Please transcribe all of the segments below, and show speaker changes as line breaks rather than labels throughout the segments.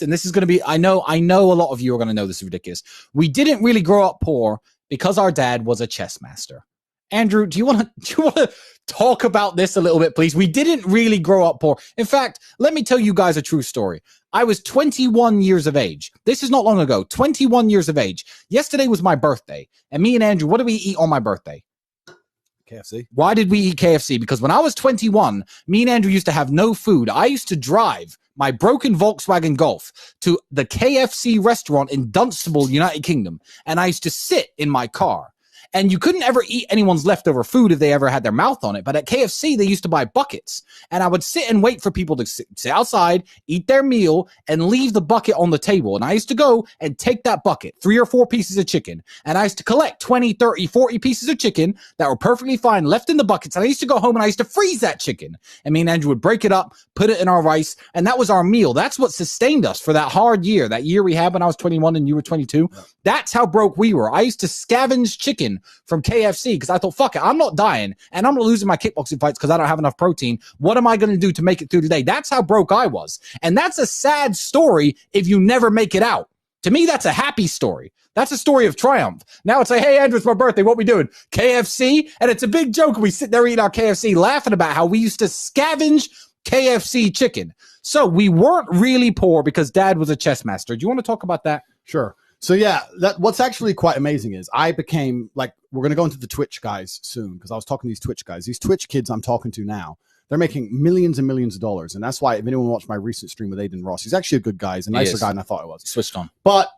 and this is going to be, I know a lot of you are going to know this is ridiculous. We didn't really grow up poor because our dad was a chess master. Andrew, do you want to talk about this a little bit, please? We didn't really grow up poor. In fact, let me tell you guys a true story. I was 21 years of age. This is not long ago. 21 years of age. Yesterday was my birthday. And me and Andrew, what did we eat on my birthday?
KFC.
Why did we eat KFC? Because when I was 21, me and Andrew used to have no food. I used to drive my broken Volkswagen Golf to the KFC restaurant in Dunstable, United Kingdom. And I used to sit in my car. And you couldn't ever eat anyone's leftover food if they ever had their mouth on it. But at KFC, they used to buy buckets. And I would sit and wait for people to sit outside, eat their meal, and leave the bucket on the table. And I used to go and take that bucket, 3 or 4 pieces of chicken. And I used to collect 20, 30, 40 pieces of chicken that were perfectly fine left in the buckets. And I used to go home and I used to freeze that chicken. And me and Andrew would break it up, put it in our rice. And that was our meal. That's what sustained us for that hard year. That year we had when I was 21 and you were 22. That's how broke we were. I used to scavenge chicken from KFC because I thought, fuck it, I'm not dying and I'm not losing my kickboxing fights because I don't have enough protein. What am I going to do to make it through today? That's how broke I was. And that's a sad story if you never make it out. To me, that's a happy story. That's a story of triumph. Now it's like, hey, Andrew, it's my birthday. What we doing? KFC? And it's a big joke. We sit there eating our KFC laughing about how we used to scavenge KFC chicken. So we weren't really poor because dad was a chess master. Do you want to talk about that?
Sure. So yeah, what's actually quite amazing is I became like, we're going to go into the Twitch guys soon because I was talking to these Twitch guys. These Twitch kids I'm talking to now, they're making millions and millions of dollars. And that's why if anyone watched my recent stream with Aiden Ross, he's actually a good guy. He's a nicer guy than I thought he was.
Switched on.
But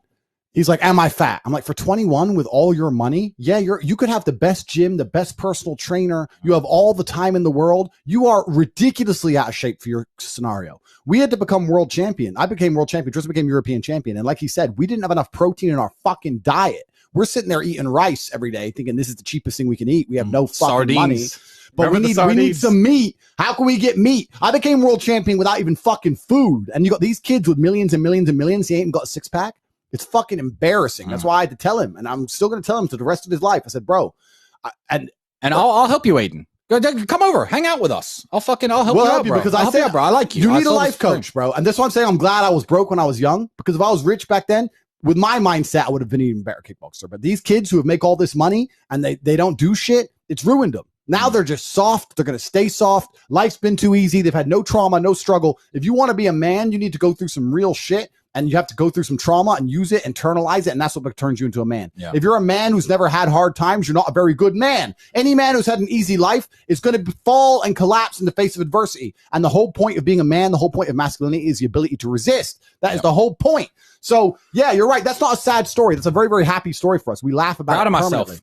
he's like, am I fat? I'm like, for 21 with all your money? Yeah, you could have the best gym, the best personal trainer. You have all the time in the world. You are ridiculously out of shape for your scenario. We had to become world champion. I became world champion. Tristan became European champion. And like he said, we didn't have enough protein in our fucking diet. We're sitting there eating rice every day thinking this is the cheapest thing we can eat. We have no fucking money. But we need some meat. How can we get meat? I became world champion without even fucking food. And you got these kids with millions and millions and millions. He ain't even got a six pack. It's fucking embarrassing. That's why I had to tell him. And I'm still going to tell him to the rest of his life. I said, bro.
I'll help you, Aiden. Come over, hang out with us. I'll help you out, bro.
Because
I said, bro, I like you.
You need a life coach, bro. And that's why I'm saying I'm glad I was broke when I was young. Because if I was rich back then, with my mindset, I would have been an even better kickboxer. But these kids who make all this money and they don't do shit, it's ruined them. Now they're just soft. They're going to stay soft. Life's been too easy. They've had no trauma, no struggle. If you want to be a man, you need to go through some real shit. And you have to go through some trauma and use it, internalize it, and that's what turns you into a man. Yeah. If you're a man who's never had hard times, you're not a very good man. Any man who's had an easy life is going to fall and collapse in the face of adversity. And the whole point of being a man, the whole point of masculinity is the ability to resist. That is the whole point. So, yeah, you're right. That's not a sad story. That's a very, very happy story for us. We laugh about it.
Proud of myself.